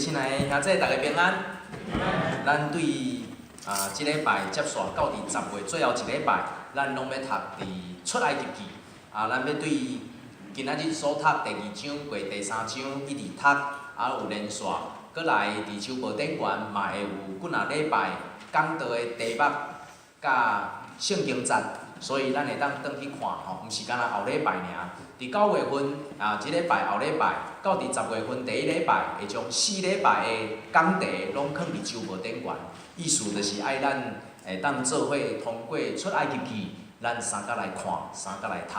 亲爱的兄弟，大家平安。咱对即礼拜接续到伫10月最后一礼拜，咱拢要读伫出埃及记。咱要对今仔日所读第2章过第3章一直读，有连续，搁来伫修宝典园嘛会有几若礼拜讲道的题目甲圣经节，所以咱会当转去看吼，毋是干那后礼拜尔。伫9月份即礼拜后礼拜，到伫10月份第1礼拜，会将4礼拜的讲题拢放伫修宝典园。意思就是爱咱会当做伙通过出埃及记，咱三甲来看，三甲来读。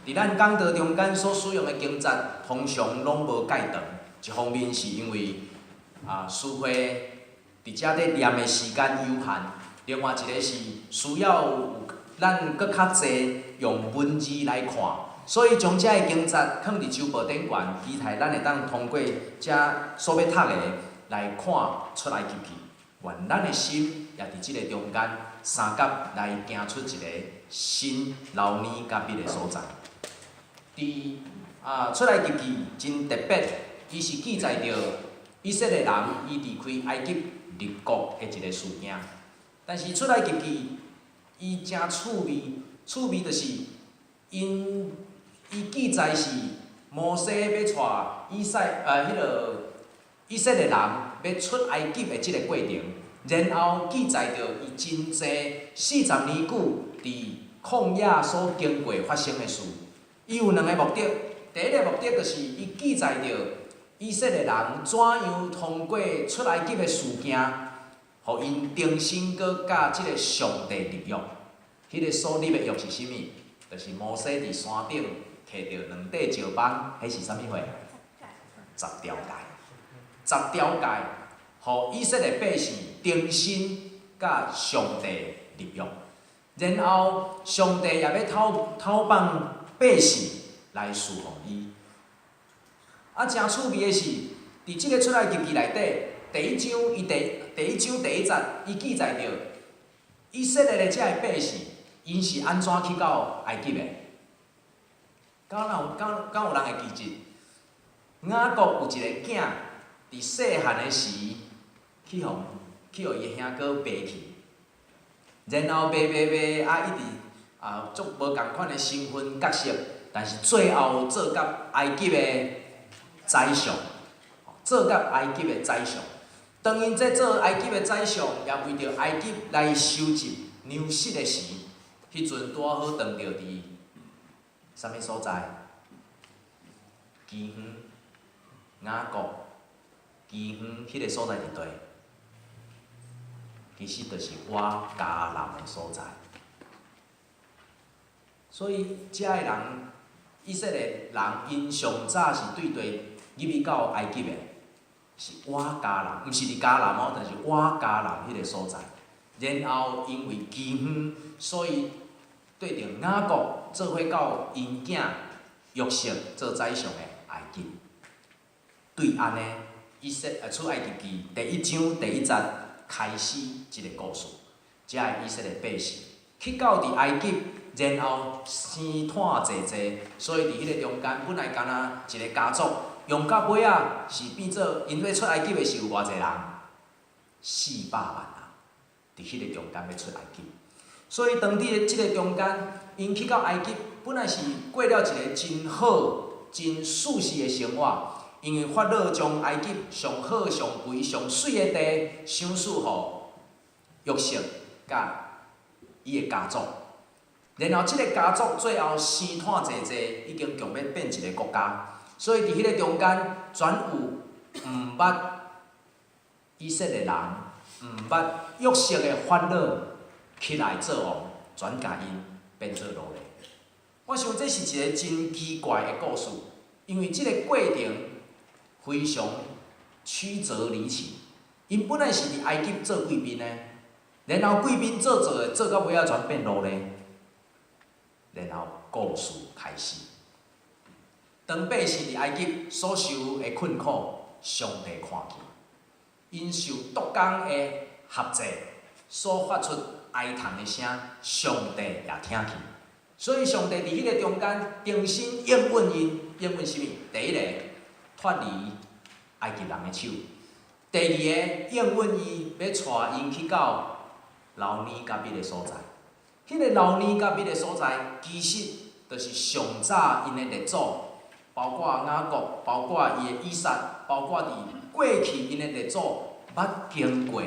伫咱讲道中间所使用的经节，通常拢无介长。一方面是因为师会伫遮咧念的时间有限，另外一个是需要有咱搁较济用文字来看。所以将遮个经节放伫修宝典园，期待咱会当通过遮所要读的来看出埃及记。愿咱的心也伫即个中间，三甲来行出一个新流年甲笔的所在。伫出埃及记真特别，伊是记载着以色列人伊离开埃及立国的一个事件。但是出埃及记伊真趣味，趣味就是伊记载是摩西要带以色列人要出埃及的即个过程，然后记载着伊真济40年久伫旷野所经过发生的事。伊有2个目的，第一个目的就是伊记载着以色列人怎样通过出埃及的事件，互因重新搁甲即个上帝立约。迄个所立的约是啥物？就是摩西伫山顶摕着2块石板，迄是啥物货？10条戒。10条戒，互以色列百姓重新甲上帝立约。然后上帝也要透放百姓来侍奉伊。真趣味的是，伫即个出埃及记内底，第1章第1节，伊记载着以色列的遮个百姓，因是安怎去到埃及的？敢有人会记得？雅各有一个囝，伫细汉的时去互伊的兄哥卖去，然后卖，一直足无共款的身份角色，但是最后做甲埃及的宰相，当因在做埃及的宰相，也为着埃及来收集粮食的时，迄阵拄好撞着伫啥物所在？饥荒。雅各饥荒迄个所在伫倒？其实就是我迦南的所在。所以遮个人，以色列人因上早是对入去到埃及的，是我迦南，毋是伫迦南哦，但是我迦南迄个所在。然后因为饥荒，所以对着雅各做伙到因囝约瑟做宰相的埃及。对安尼，出埃及记第1章第1节开始一个故事。遮个以色列百姓去到伫埃及，然后生炭济济，所以伫迄个中间，本来干那一个家族，用到尾仔是变做因要出埃及的是有偌济人？400万人，伫迄个中间要出埃及。所以当伫即个中间，因去到埃及，本来是过了一个真好、真舒适的生活。因为法老将埃及上好、上肥、上水的地赏赐互约瑟甲伊的家族，然后即个家族最后生炭济济，已经强要变一个国家。所以伫迄个中间，全有毋捌以色列人、毋捌约瑟的法老起来做王，全甲因变做奴隶。我想这是一个真奇怪的故事，因为即个过程非常曲折离奇。因本来是伫埃及做贵宾的，然后贵宾做到尾仔全变奴隶，然后故事开始。当百姓伫埃及所受的困苦，上帝看见，因受毒工的辖制，所发出哀叹的声，上帝也听见。所以上帝伫迄个中间重新应允因，应允啥物？第一个，脱离埃及人的手，第二个应允伊要带因去到老尼甲密的所在。迄个老尼甲密的所在，其实就是上早因的列祖，包括雅各，包括伊的以撒，包括伫过去因的列祖捌经过，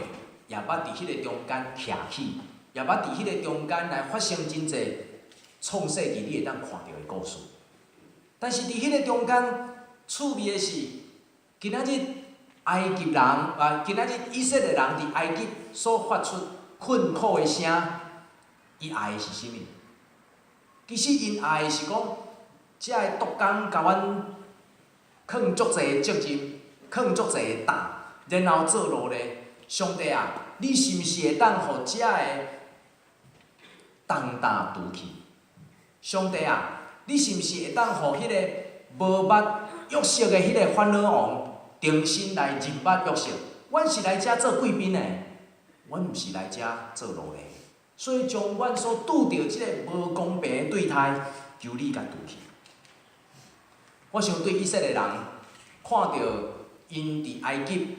也捌伫迄个中间徛起，也捌伫迄个中间来发生真侪创世纪你会当看到的故事。但是伫迄个中间，趣味的是，今仔日埃及人今仔日以色列人伫埃及所发出困苦的声，伊爱的是啥物？其实因爱的是讲，遮个督工甲阮囥足侪责任，囥足侪担，然后做落咧。上帝啊，你是毋是会当互遮个重担除去？上帝啊，你是毋是会当互迄个无捌约瑟的迄个法老王重新来认捌约瑟？阮是来遮做贵宾的，阮毋是来遮做奴隶。所以将阮所拄着即个无公平的对待，求你甲除去。我想对以色列人看到因伫埃及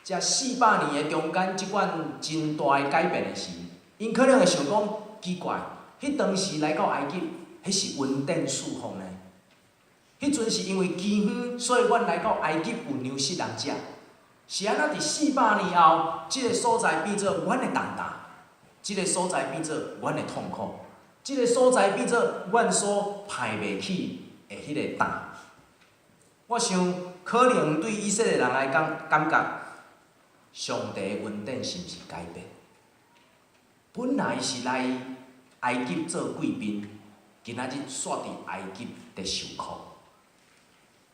这400年的中间，即款真大的改变的时，因可能会想讲奇怪，迄当时来到埃及，迄是温den四方呢？迄阵是因为饥荒，所以阮来到埃及有粮食通食。是安怎伫400年后，即个所在变做阮的重担，即个所在变做阮的痛苦，即个所在变做阮所排袂起的迄个担。我想，可能对以色列人来讲，感觉上帝的恩典是毋是改变？本来是来埃及做贵宾，今仔日煞伫埃及伫受苦。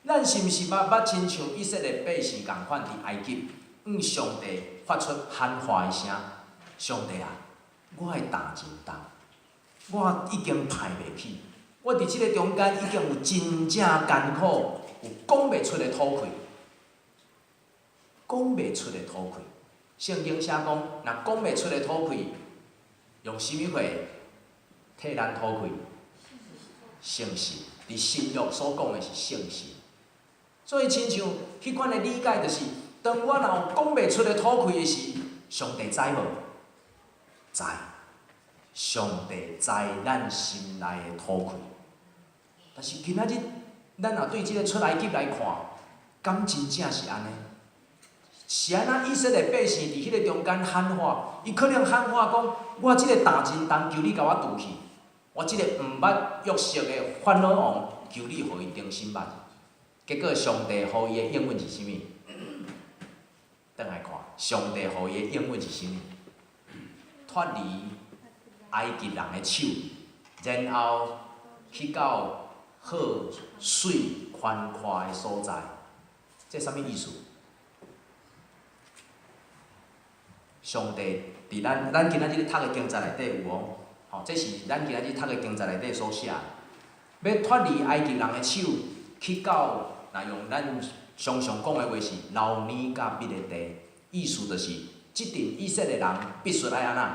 咱是毋是捌亲像以色列百姓共款伫埃及，向上帝发出喊话的声？上帝啊，我的担真重，我已经排袂起，我伫即个中间已经有真正艰苦，有讲袂出的土气，讲袂出的土气。圣经写讲，若讲袂出的土气，用啥物货替咱土气？诚实，伫新约所讲的是诚实。所以，亲像迄款的理解，就是当我若有讲袂出的土气的时，上帝知无？知。上帝知咱心内的土气。但是今仔日，咱若对即个出埃及来看，敢真正是安尼？是安怎以色列百姓伫迄个中间喊话，伊可能喊话讲：我即个担真重，求你甲我除去；我即个毋捌约瑟的法老王，求你互伊重新捌。结果上帝互伊的应允是啥物？转来看，上帝互伊的应允是啥物？脱离埃及人的手，然后去到好水宽阔的所在。这啥物意思？上帝伫咱今仔日读的经节内底有哦，吼，这是咱今仔日读的经节内底所写。要脱离埃及人的手，去到若用咱常常讲的话是老尼甲密的地，意思就是即阵以色列人必须爱安怎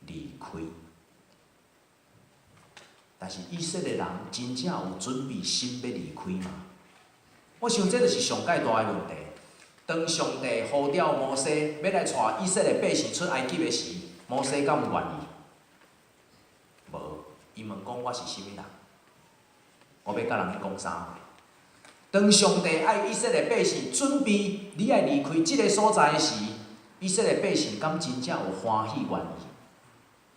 离开。但是以色列人真正有准备心要离开吗？我想这就是上界大的问题。当上帝呼召摩西要来带以色列百姓出埃及的时，摩西敢有愿意？无，伊问讲我是啥物人？我要甲人讲啥？当上帝爱以色列百姓准备你爱离开即个所在的时，以色列百姓敢真正有欢喜愿意？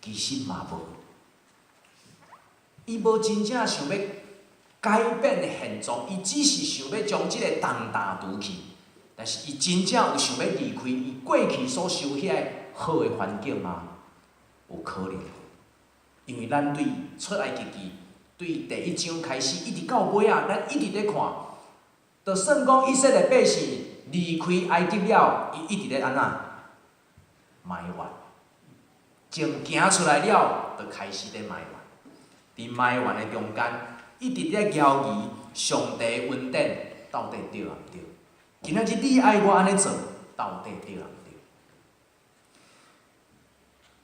其实嘛无，伊无真正想要改变的现状，伊只是想要将即个重担除去。但是伊真正有想要离开伊过去所受遐个好的环境吗？有可能，因为咱对出埃及记对第1章开始一直到尾啊，咱一直咧看，就算讲以色列百姓离开埃及了，伊一直咧安怎埋怨，从行出来了，就开始咧埋怨，伫埋怨的中间，一直咧犹疑上帝的恩典到底对毋对？今仔日你爱我安尼做，到底对毋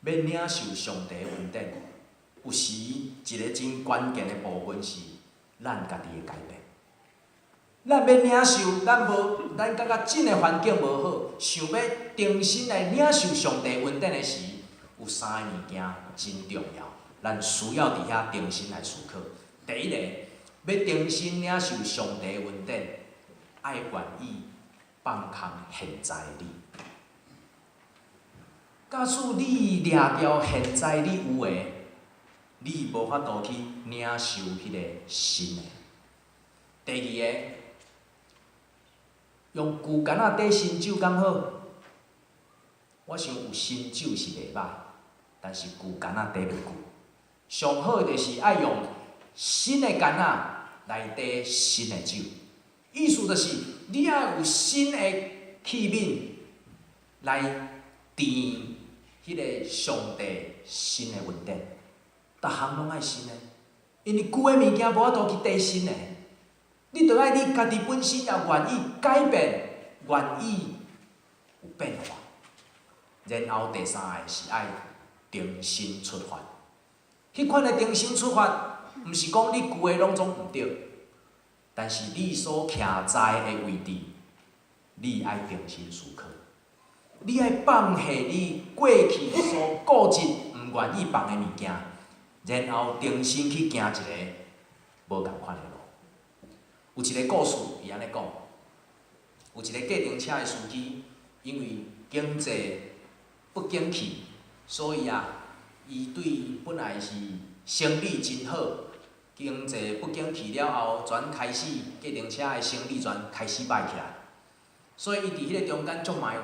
对？要领受上帝的恩典，有时一个真关键的部分是咱家己的改变。咱要领受，咱感觉真诶环境无好，想要重新来领受上帝恩典诶时，有三个物件真重要，咱需要伫遐重新来思考。第一个，要重新领受上帝恩典，爱愿意放空现在的你。假使你掠掉现在你有诶，你无法度去领受迄个新诶。第二个，用旧干仔缀新酒敢好？我想有新酒是袂歹，但是旧干仔缀袂久。上好就是爱用新诶干仔来缀新诶酒，意思就是你爱有新诶器皿来填迄个上帝新诶恩典。逐项拢爱新诶，因为旧诶物件无法度去缀新诶。你着爱你家己本身也愿意改变，愿意有变化。然后第三个是爱重新出发。迄款的重新出发，毋是讲你旧的拢总毋对，但是你所徛在的位置，你爱重新思考。你爱放下你过去所固执、毋愿意放的物件，然后重新去行一个无共款的路。有一个故事，伊安尼讲，有一个计程车的司机，因为经济不景气，所以伊对本来是生意真好，经济不景气了后，全开始计程车的生意全开始歹起来，所以伊伫迄个中间足埋怨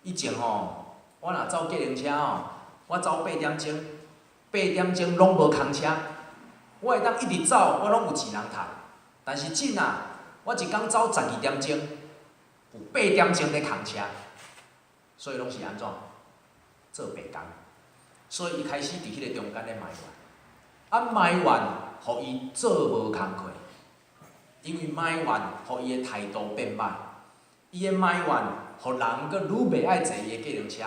以前我若走计程车我走8点钟，8点钟拢无空车，我会当一直走，我拢有钱通趁。但是真我一工走12点钟，有8点钟咧空车，所以拢是安怎做白工？所以伊开始伫迄个中间咧埋怨，埋怨，互伊做无工课，因为埋怨，互伊的态度变歹，伊的埋怨，互人阁愈袂爱坐伊的计程车，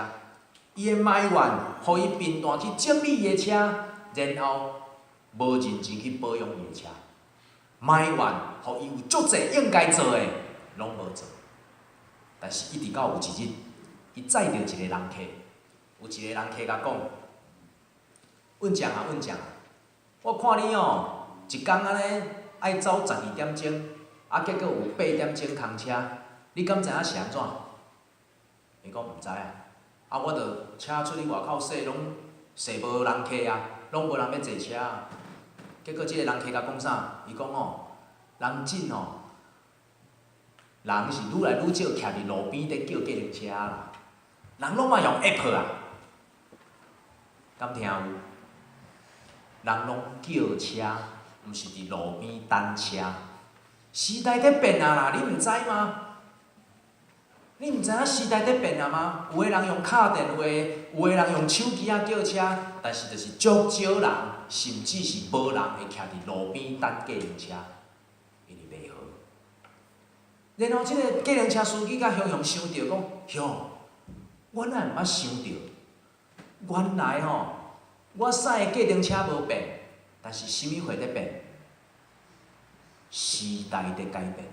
伊的埋怨，互伊频繁去整理伊的车，然后无认真去保养伊的车。埋怨，互伊有足侪应该做的，拢无做。但是一直到有一日，伊载着一个人客，有一个人客甲讲：“稳正稳正，我看你一工安尼爱走12点钟，结果有8点钟空车，你敢知影是安怎？”伊讲毋知我着车出去外口驶，拢驶无人客拢无人要坐车结果即个人客甲讲啥？伊讲人真人是愈来愈少徛伫路边伫叫计程车啦，人拢嘛用 app 敢听有？人拢叫车，毋是伫路边等车。时代在变啦，你毋知吗？你毋知影时代在变吗？有诶人用敲电话，有诶人用手机叫车，但是就是足少人，甚至是无人会徛伫路边等计程车，因为袂好。然后即个计程车司机甲雄雄想着讲，哟，我哪会毋捌想着？原来我驶的计程车无变，但是啥物货在变？时代在改变，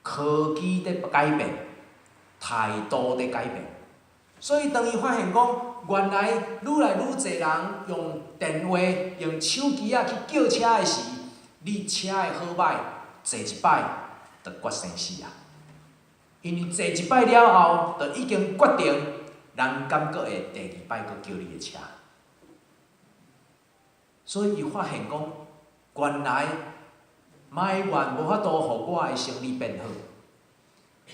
科技在改变。态度在改变，所以当伊发现讲，原来愈来愈侪人用电话、用手机去叫车的时，你车的好歹坐一摆，就决生死因为坐一摆了后，就已经决定人敢阁会第二摆阁叫你的车。所以伊发现讲，原来埋怨无法度互我的生理变好。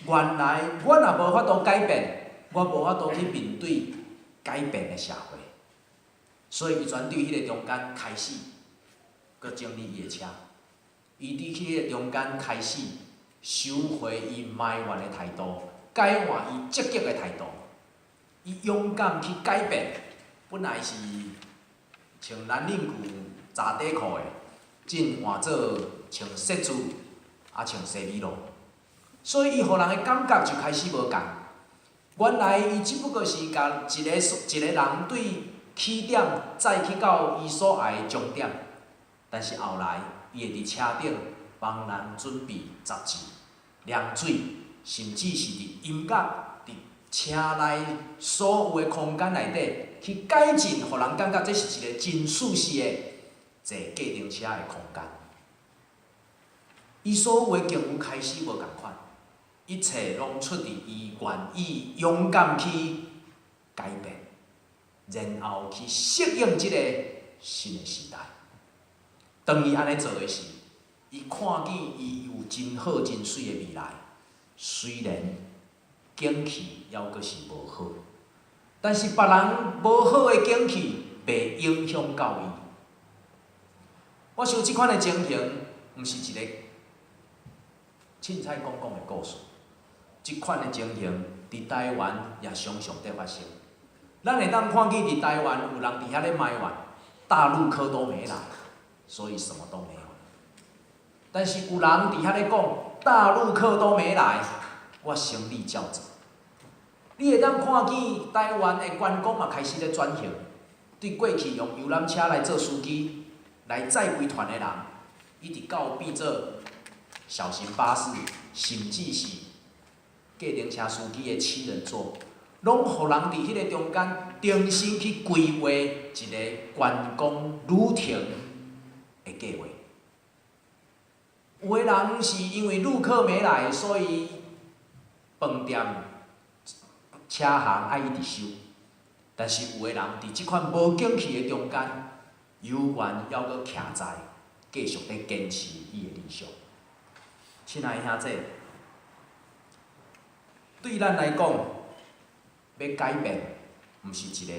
原来我若无法度改变，我无法度去面对改变的社会，所以伊全伫迄个中间开始，搁整理伊的车。伊伫迄个中间开始收回伊埋怨的态度，改换伊积极的态度。伊勇敢去改变，本来是穿蓝领裤、查底裤的，真换做穿恤子，穿西米露。所以伊互人的感觉就开始无共。原来伊只不过是甲一个人对起点载去到伊所爱的终点，但是后来伊会伫车顶帮人准备杂志、凉水，甚至是伫音乐、伫车内所有的空间内底去改进，互人感觉这是一个真舒适的坐计程车的空间。伊所有的境遇开始无共款，一切拢出伫伊愿意勇敢去改变，然后去适应即个新的时代。当伊安尼做的时，伊看见伊有真好真水的未来，虽然景气还阁是无好，但是别人无好的景气袂影响到伊。我想即款的情形，毋是一个凊彩讲的故事。即款的情形伫台湾也常常在发生。咱会当看见伫台湾有人伫遐咧埋怨，大陆客都没来，所以什么都没有。但是有人伫遐咧讲，大陆客都没来，我生意照做。你会当看见台湾的观光嘛开始咧转型，对过去用游览车来做司机、来载规团的人，一直到变做小型巴士，甚至是计程车司机的7人座，拢互人伫迄个中间重新去规划一个观光旅程的计划。有的人是因为旅客没来，所以饭店、车行爱一直收。但是有的人伫即款无景气的中间，犹原还阁徛在继续咧坚持伊的理想。亲爱的兄弟，对咱来讲，要改变，毋是一个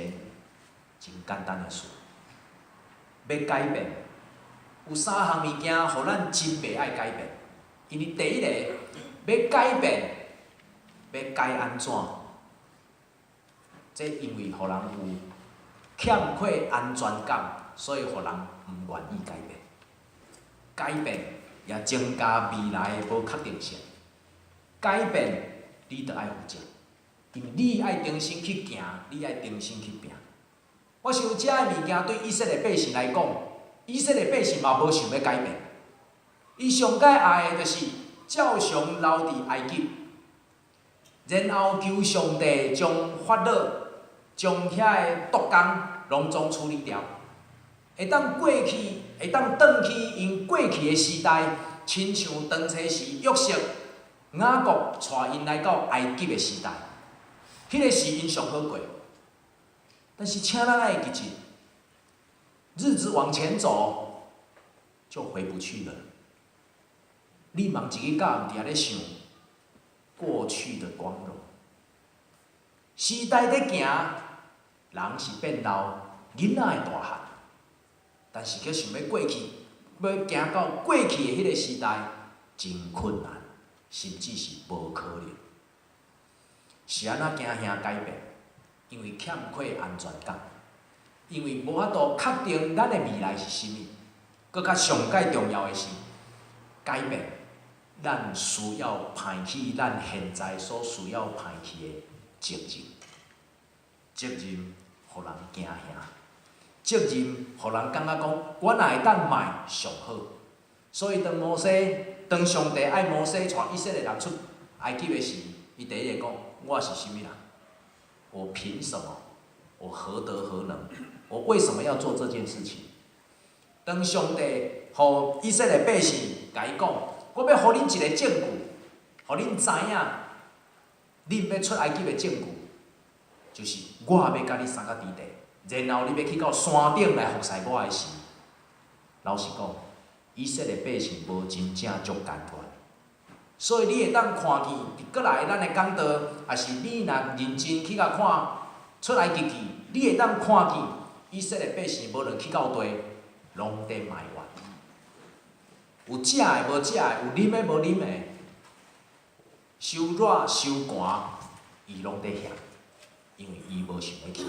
真简单的事。要改变，有3项物件，互咱真袂爱改变。因为第一个，要改变，要改安怎？这因为互人有欠缺安全感，所以互人毋愿意改变。改变也增加未来的无确定性。改变，你着爱负责，因为你爱重新去行，你爱重新去拼。我想遮个物件对以色列百姓来讲，以色列百姓嘛无想要改变。伊上解爱的就是照常留伫埃及，然后求上帝将法老、将遐个毒工拢总处理掉，会当过去，会当转去因过去的时代，亲像当初时约瑟、雅各带因来到埃及的时代，迄个是因上好过。但是请咱爱记住，日子往前走，就回不去了。你茫一个甲毋伫咧想过去的光荣。时代在行，人是变老，囡仔会大汉，但是却想要过去，要行到过去的迄个时代，真困难，甚至是无可能。是安怎惊兄改变？因为欠缺安全感，因为无法度确定咱的未来是啥物。搁较上界重要的是，改变，咱需要抛弃咱现在所需要抛弃的责任。责任，互人惊兄；责任，互人感觉讲，我若会当卖上好。所以当上帝爱摩西带以色列人出埃及的时，伊第一个讲：我是啥物人？我凭什么？我何德何能？我为什么要做这件事情？当上帝互以色列百姓甲伊讲：我要互恁一个证据，互恁知影，恁要出埃及的证据，就是我要甲你三角地地，然后你要去到山顶来服侍我的时，老实讲，以色列百姓无真正足简单。所以你会当看见，过来咱的讲道，也是你若认真去甲看出埃及记，你会当看见以色列百姓无论去到地，拢在埋怨。有食的无食的，有啉的无啉的，受热受寒，伊拢在遐，因为伊无想要去。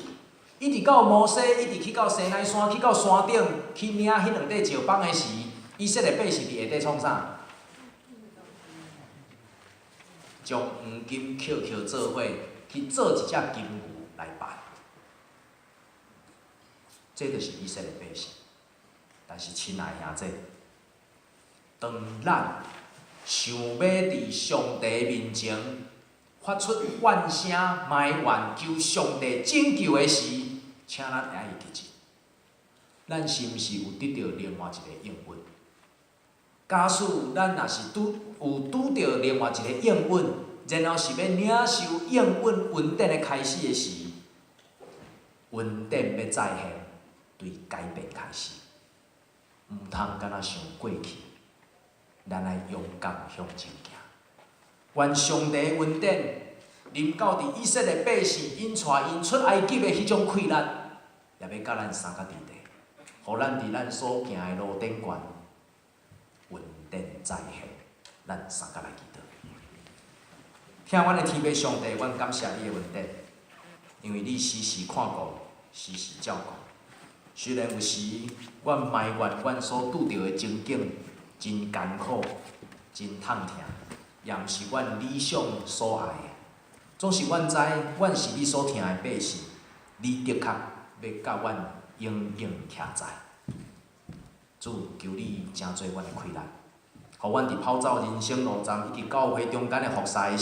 一直到摩西，一直去到西奈山，去到山顶去领迄2块石板的时，以色列百姓伫下底创啥？将黄金扣做伙，去做一只金牛来拜。这就是以色列百姓。但是亲爱的兄弟，当咱想要伫上帝面前发出怨声埋怨，求上帝拯救的时，请咱会记一，咱是毋是有得到另外一个应允？假使咱若是拄到另外一个应允，然后是要领受应允恩典的开始的时，恩典要再现，对改变开始，毋通敢若想过去，咱爱勇敢向前行。愿上帝的恩典临到伫以色列百姓因带因出埃及的迄种快乐，也要甲咱三个伫地，互咱伫咱所行的路顶悬，恩典再现，咱三个来祈祷。听阮的天父上帝，阮感谢你的恩典，因为你时时看顾，时时照顾。虽然有时阮埋怨阮所拄着的情景真艰苦、真痛痛，也毋是阮理想所爱的。总是阮知，阮是你所疼的百姓，你的确要甲阮永永徛在。主，求你成做阮的快乐，互阮伫跑走人生路站以及教会中间的服侍。